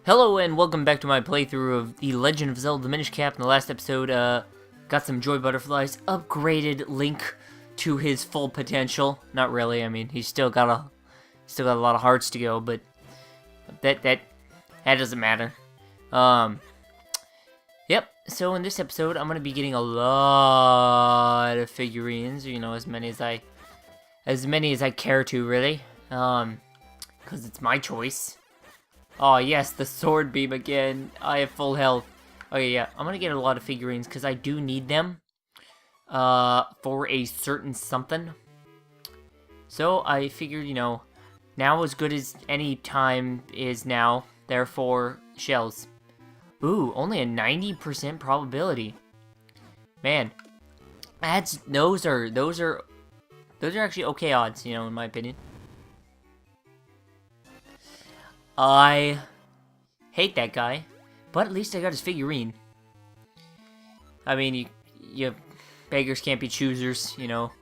Hello and welcome back to my playthrough of The Legend of Zelda Minish Cap. In the last episode, got some Joy Butterflies, upgraded Link to his full potential. Not really, I mean, he's still got a lot of hearts to go, but that doesn't matter. Yep, so in this episode, I'm gonna be getting a lot of figurines, you know, as many as I care to, really. Because it's my choice. Oh yes, the sword beam again. I have full health. Okay, yeah, I'm gonna get a lot of figurines because I do need them for a certain something. So I figured, you know, now as good as any time is now, therefore shells. Ooh, only a 90% probability. Man, those are actually okay odds, you know, in my opinion. I hate that guy, but at least I got his figurine. I mean, you beggars can't be choosers, you know,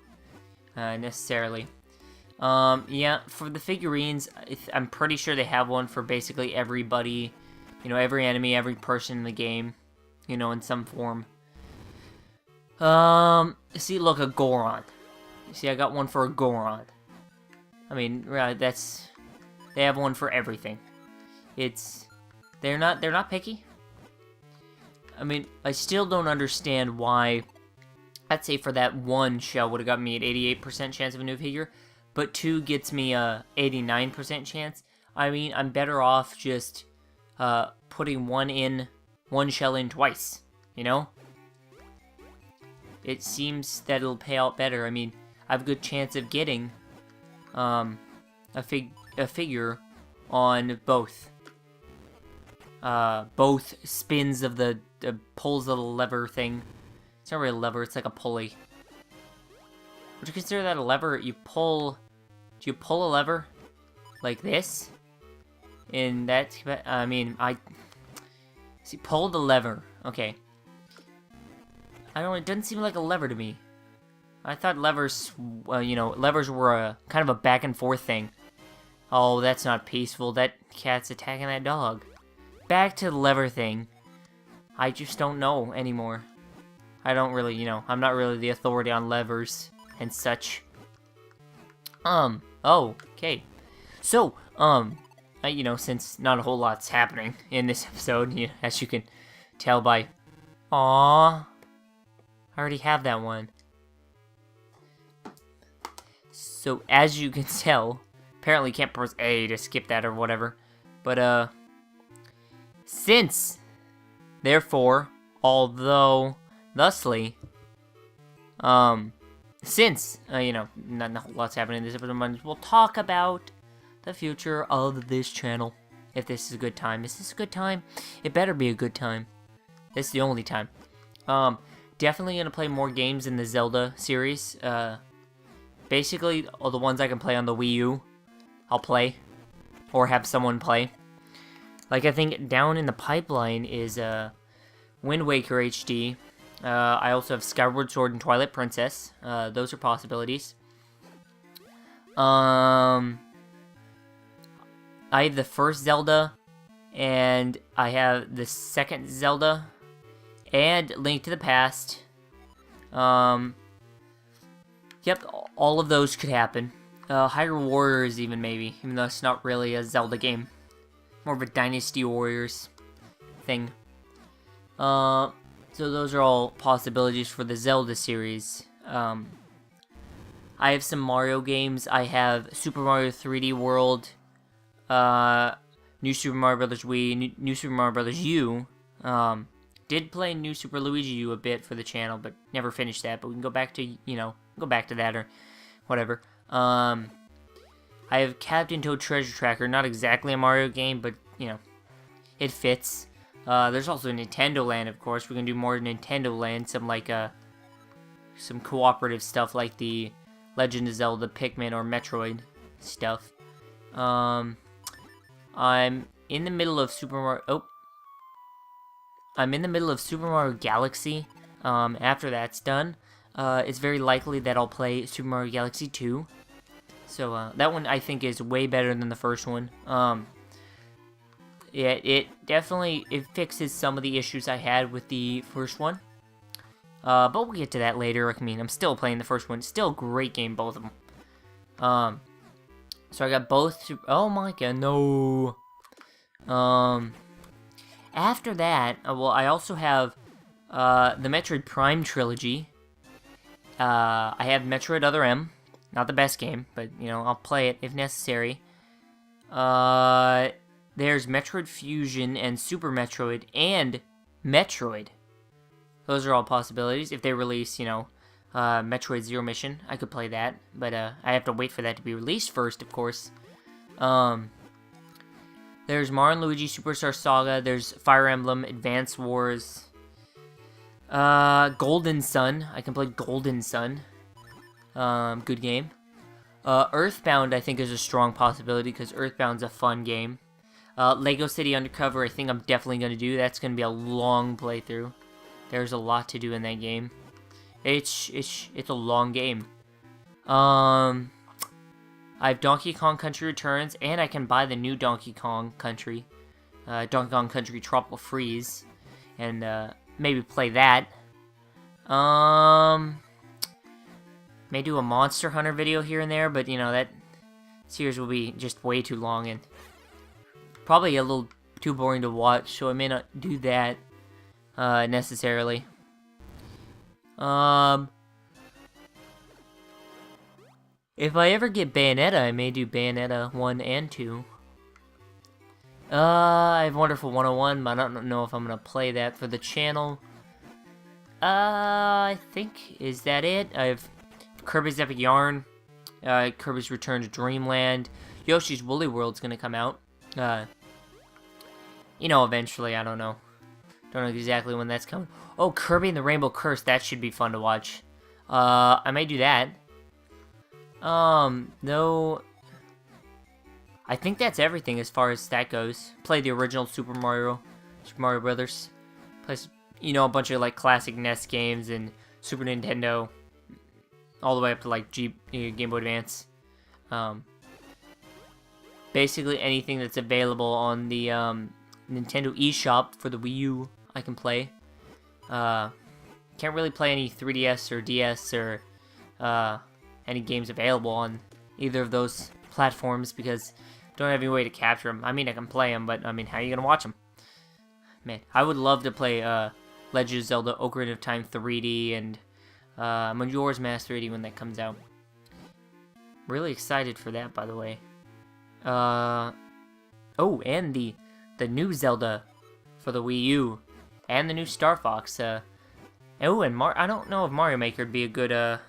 necessarily. Yeah, for the figurines, I'm pretty sure they have one for basically everybody, you know, every enemy, every person in the game, you know, in some form. See, look, a Goron. See, I got one for a Goron. I mean, they have one for everything. They're not picky. I mean, I still don't understand why. I'd say for that one shell would have got me an 88% chance of a new figure, but 2 gets me a 89% chance. I mean, I'm better off just putting one shell in twice, you know? It seems that it'll pay out better. I mean, I have a good chance of getting a figure on both spins of the pulls of the lever thing. It's not really a lever, it's like a pulley. Would you consider that a lever? Do you pull a lever like this? In that, I mean, see, pull the lever. Okay. I don't know, it doesn't seem like a lever to me. I thought levers, you know, levers were a kind of a back and forth thing. Oh, that's not peaceful. That cat's attacking that dog. Back to the lever thing. I just don't know anymore. I don't really, you know, I'm not really the authority on levers and such. Oh, okay. So, you know, since not a whole lot's happening in this episode, you know, as you can tell by... Aww. I already have that one. So, as you can tell... Apparently can't press A to skip that or whatever. But, since, therefore, although, thusly, since, you know, not a whole lot's happening in this episode, we'll talk about the future of this channel. If this is a good time. Is this a good time? It better be a good time. This is the only time. Definitely gonna play more games in the Zelda series. Basically, all the ones I can play on the Wii U. I'll play, or have someone play. Like, I think down in the pipeline is Wind Waker HD. I also have Skyward Sword and Twilight Princess. Those are possibilities. I have the first Zelda, and I have the second Zelda, and Link to the Past. Yep, all of those could happen. Hyrule Warriors even, maybe. Even though it's not really a Zelda game. More of a Dynasty Warriors thing. So those are all possibilities for the Zelda series. I have some Mario games. I have Super Mario 3D World. New Super Mario Bros. Wii. New Super Mario Bros. U. Did play New Super Luigi U a bit for the channel, but never finished that. But we can go back to, you know, go back to that or whatever. I have Captain Toad Treasure Tracker, not exactly a Mario game, but, you know, it fits. There's also Nintendo Land, of course. We're gonna do more Nintendo Land, some, like, some cooperative stuff, like the Legend of Zelda, Pikmin, or Metroid stuff. I'm in the middle of Super Mario, I'm in the middle of Super Mario Galaxy. After that's done, it's very likely that I'll play Super Mario Galaxy 2. So, that one I think is way better than the first one. Yeah, it definitely fixes some of the issues I had with the first one. But we'll get to that later. I mean, I'm still playing the first one. Still a great game, both of them. So I got both. Oh my god, no. After that, well, I also have the Metroid Prime trilogy. I have Metroid Other M. Not the best game, but, you know, I'll play it if necessary. There's Metroid Fusion and Super Metroid and Metroid. Those are all possibilities. If they release, you know, Metroid Zero Mission, I could play that. But I have to wait for that to be released first, of course. There's Mario and Luigi Superstar Saga. There's Fire Emblem Advance Wars. Golden Sun. I can play Golden Sun. Good game. Earthbound, I think, is a strong possibility because Earthbound's a fun game. Lego City Undercover, I think I'm definitely going to do. That's going to be a long playthrough. There's a lot to do in that game. It's a long game. I have Donkey Kong Country Returns, and I can buy the new Donkey Kong Country. Donkey Kong Country Tropical Freeze. And, maybe play that. May do a Monster Hunter video here and there, but, you know, that series will be just way too long and probably a little too boring to watch, so I may not do that, necessarily. If I ever get Bayonetta, I may do Bayonetta 1 and 2. I have Wonderful 101, but I don't know if I'm gonna play that for the channel. I think, is that it? I have Kirby's Epic Yarn, Kirby's Return to Dreamland, Yoshi's Woolly World's gonna come out. You know, eventually, I don't know. Don't know exactly when that's coming. Oh, Kirby and the Rainbow Curse, that should be fun to watch. I may do that. No. I think that's everything as far as that goes. Play the original Super Mario Brothers. Play, you know, a bunch of, like, classic NES games and Super Nintendo. All the way up to, like, Game Boy Advance. Basically anything that's available on the, Nintendo eShop for the Wii U, I can play. Can't really play any 3DS or DS or, any games available on either of those platforms because don't have any way to capture them. I mean, I can play them, but, I mean, how are you gonna watch them? Man, I would love to play, Legend of Zelda Ocarina of Time 3D and, Majora's Mask 3D when that comes out. Really excited for that, by the way. Oh, and the new Zelda for the Wii U, and the new Star Fox. Oh, and I don't know if Mario Maker would be a good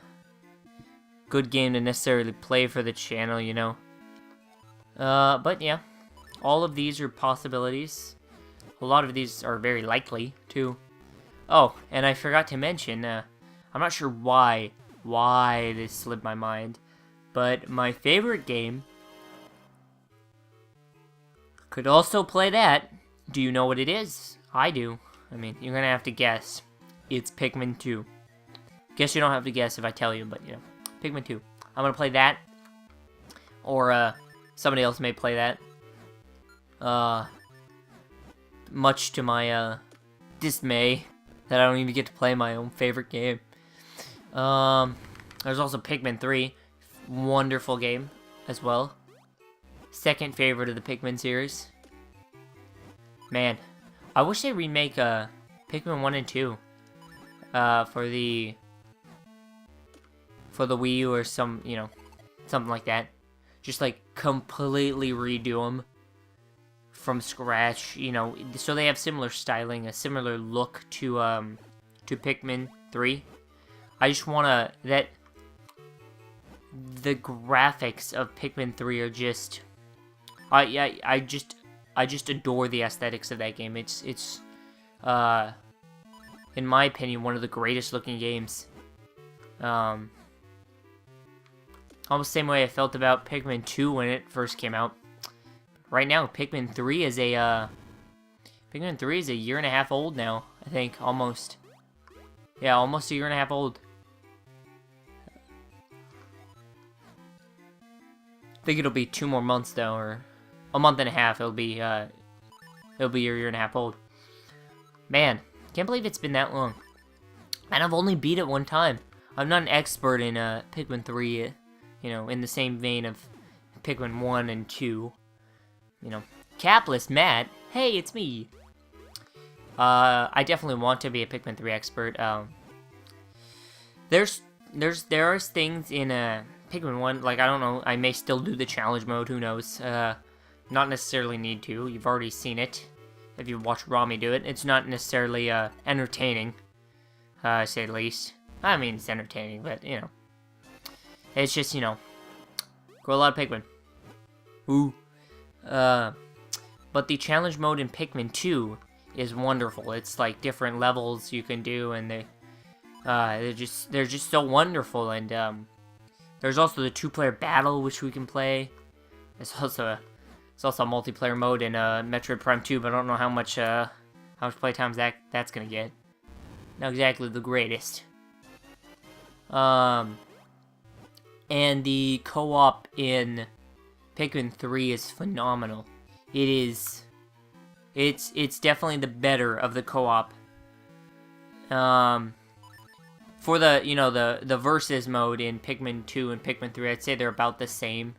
game to necessarily play for the channel, you know. But yeah, all of these are possibilities. A lot of these are very likely, too. Oh, and I forgot to mention, I'm not sure why this slipped my mind, but my favorite game could also play that. Do you know what it is? I do. I mean, you're gonna have to guess. It's Pikmin 2. Guess you don't have to guess if I tell you, but, you know, Pikmin 2. I'm gonna play that, or, somebody else may play that. Much to my, dismay, that I don't even get to play my own favorite game. There's also Pikmin 3. Wonderful game, as well. Second favorite of the Pikmin series. Man, I wish they remake, Pikmin 1 and 2. For the Wii U or some, you know, something like that. Just, like, completely redo them from scratch, you know, so they have similar styling, a similar look to Pikmin 3. I just wanna, the graphics of Pikmin 3 are just, I just adore the aesthetics of that game. It's in my opinion, one of the greatest looking games. Almost the same way I felt about Pikmin 2 when it first came out. Right now, Pikmin 3 is a year and a half old now, I think, almost. Yeah, almost a year and a half old. I think it'll be 2 more months, though, or a month and a half. It'll be, It'll be a year and a half old. Man, can't believe it's been that long. And I've only beat it one time. I'm not an expert in Pikmin 3, you know, in the same vein of Pikmin 1 and 2. You know, Capless Matt, hey, it's me. I definitely want to be a Pikmin 3 expert. There are things in Pikmin 1, like, I don't know, I may still do the challenge mode, who knows. Not necessarily need to, you've already seen it. If you watch Rami do it, it's not necessarily entertaining, to say the least. I mean, it's entertaining, but, you know. It's just, you know, grow a lot of Pikmin. Ooh. But the challenge mode in Pikmin 2 is wonderful. It's like different levels you can do, and they're just so wonderful. And there's also the 2-player battle which we can play. It's also a multiplayer mode in Metroid Prime 2, but I don't know how much playtime that's gonna get. Not exactly the greatest. And the co-op in Pikmin 3 is phenomenal. It's definitely the better of the co-op. For the, you know, the versus mode in Pikmin 2 and Pikmin 3, I'd say they're about the same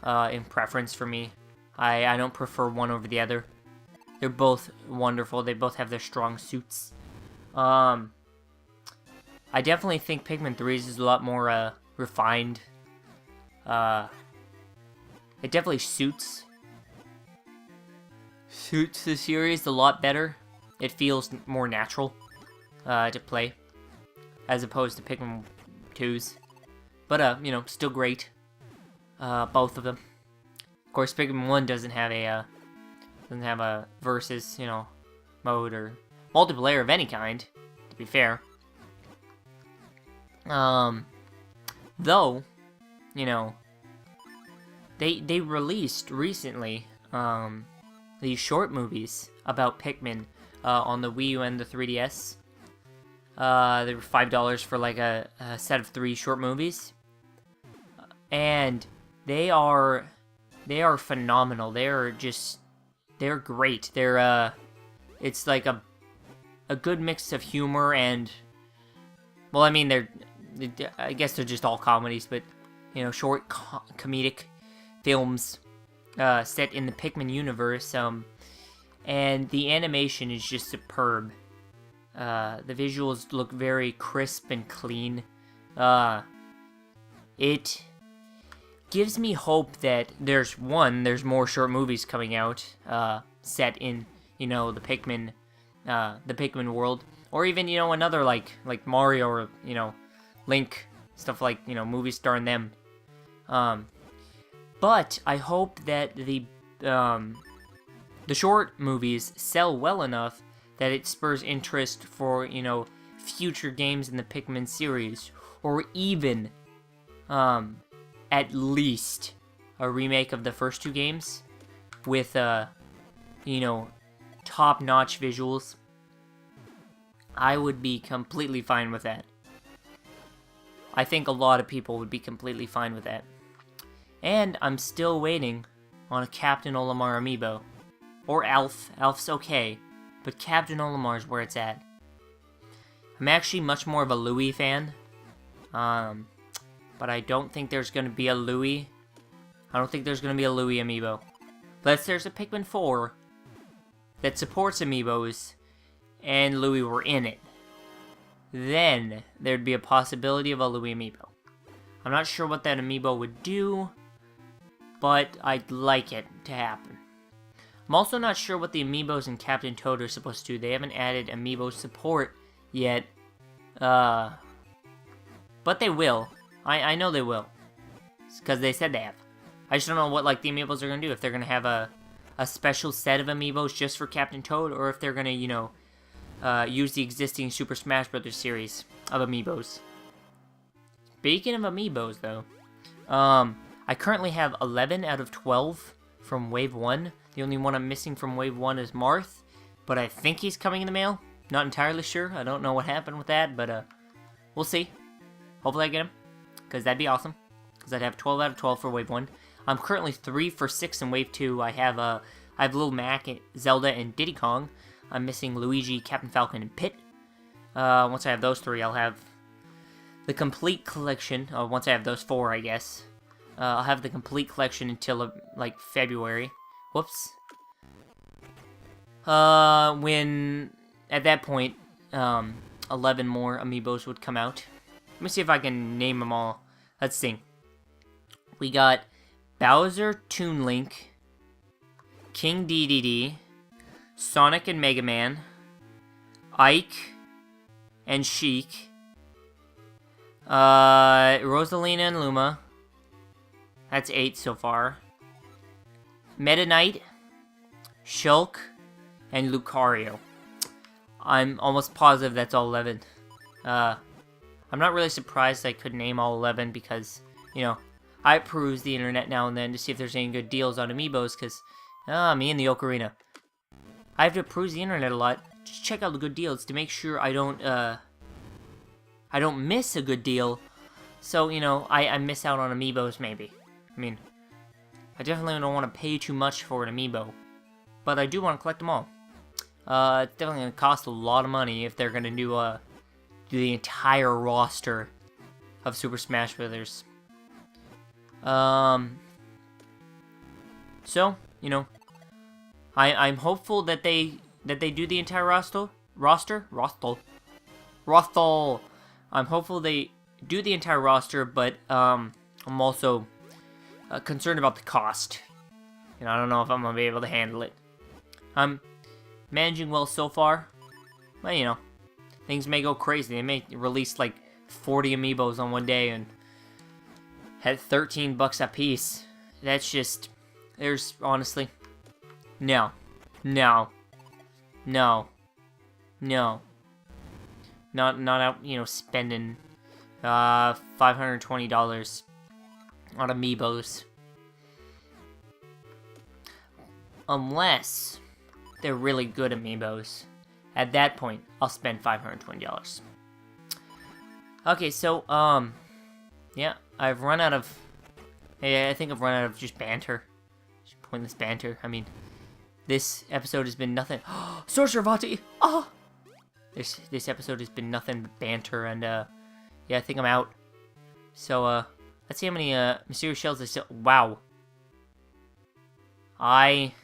in preference for me. I don't prefer one over the other. They're both wonderful. They both have their strong suits. I definitely think Pikmin 3's is a lot more refined. It definitely suits the series a lot better. It feels more natural to play as opposed to Pikmin 2's. But you know, still great. Both of them. Of course, Pikmin 1 doesn't have a versus, you know, mode or multiplayer of any kind, to be fair. Though, you know, they released recently these short movies about Pikmin on the Wii U and the 3DS. They were $5 for like a set of 3 short movies, and they are phenomenal. They're great. It's like a good mix of humor and, well, I mean, I guess they're just all comedies, but, you know, short comedic films set in the Pikmin universe. And the animation is just superb. The visuals look very crisp and clean. It gives me hope that there's more short movies coming out, set in, you know, the Pikmin world, or even, you know, another like Mario or, you know, Link, stuff like, you know, movies starring them. But I hope that the short movies sell well enough that it spurs interest for, you know, future games in the Pikmin series, or even, at least a remake of the first 2 games with, you know, top-notch visuals. I would be completely fine with that. I think a lot of people would be completely fine with that. And I'm still waiting on a Captain Olimar amiibo. Or Alf. Alf's okay, but Captain Olimar is where it's at. I'm actually much more of a Louie fan. But I don't think there's going to be a Louie. I don't think there's going to be a Louie amiibo. But if there's a Pikmin 4 that supports amiibos, and Louie were in it, then there'd be a possibility of a Louie amiibo. I'm not sure what that amiibo would do, but I'd like it to happen. I'm also not sure what the amiibos in Captain Toad are supposed to do. They haven't added amiibo support yet, but they will. I know they will, because they said they have. I just don't know what, like, the amiibos are going to do. If they're going to have a special set of amiibos just for Captain Toad, or if they're going to, you know, use the existing Super Smash Bros. Series of amiibos. Speaking of amiibos, though, I currently have 11 out of 12 from Wave 1. The only one I'm missing from Wave 1 is Marth, but I think he's coming in the mail. Not entirely sure. I don't know what happened with that, but we'll see. Hopefully I get him, because that'd be awesome. Because I'd have 12 out of 12 for Wave 1. I'm currently 3 for 6 in Wave 2. I I have Little Mac, Zelda, and Diddy Kong. I'm missing Luigi, Captain Falcon, and Pit. Once I have those 3, I'll have the complete collection. Once I have those 4, I guess. I'll have the complete collection until, like, February. Whoops. When, at that point, 11 more amiibos would come out. Let me see if I can name them all. Let's see. We got Bowser, Toon Link, King Dedede, Sonic and Mega Man, Ike and Sheik, Rosalina and Luma. That's 8 so far. Meta Knight, Shulk, and Lucario. I'm almost positive that's all 11. I'm not really surprised I could name all 11 because, you know, I peruse the internet now and then to see if there's any good deals on amiibos because, me and the Ocarina. I have to peruse the internet a lot. Just check out the good deals to make sure I don't miss a good deal. So, you know, I miss out on amiibos maybe. I mean, I definitely don't want to pay too much for an amiibo, but I do want to collect them all. It's definitely going to cost a lot of money if they're going to do the entire roster of Super Smash Bros. So, you know, I'm hopeful that they do the entire roster. I'm hopeful they do the entire roster, but I'm also concerned about the cost. And I don't know if I'm gonna be able to handle it. I'm managing well so far, but you know, things may go crazy. They may release like 40 amiibos on one day and at $13 a piece. That's just, there's honestly, no, not out, you know, spending $520 on amiibos. Unless they're really good amiibos. At that point, I'll spend $520. Okay, so, yeah, I've run out of, I think I've run out of just banter. Just pointless banter. I mean, this episode has been nothing. Sorcerer Vati! Oh! This episode has been nothing but banter, and, yeah, I think I'm out. So, let's see how many, mysterious shells I still, wow. I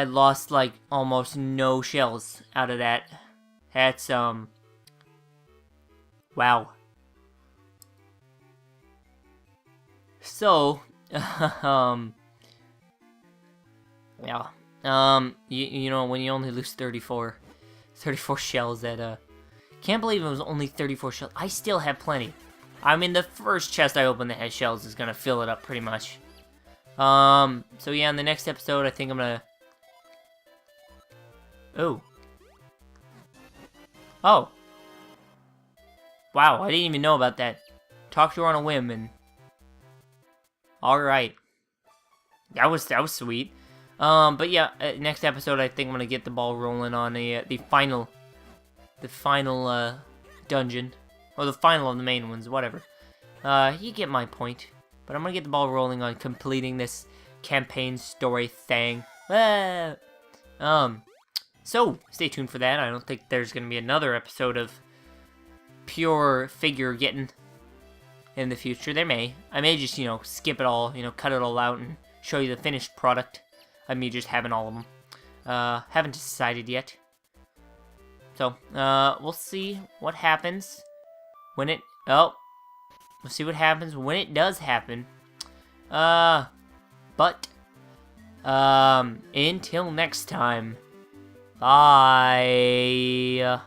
lost, like, almost no shells out of that. That's, wow. So, yeah. You know, when you only lose 34 shells, that, can't believe it was only 34 shells. I still have plenty. I mean, the first chest I open that has shells is gonna fill it up pretty much. So yeah, in the next episode, I think I'm gonna... Oh. Oh. Wow, I didn't even know about that. Talked to her on a whim, and... Alright. That was sweet. But yeah, next episode, I think I'm gonna get the ball rolling on the final dungeon. Or the final of the main ones, whatever. You get my point. But I'm gonna get the ball rolling on completing this campaign story thing. So, stay tuned for that. I don't think there's gonna be another episode of pure figure getting in the future. There may. I may just, you know, skip it all, you know, cut it all out and show you the finished product of me just having all of them. Haven't decided yet. So, we'll see what happens when it... Oh. We'll see what happens when it does happen. But, until next time, bye.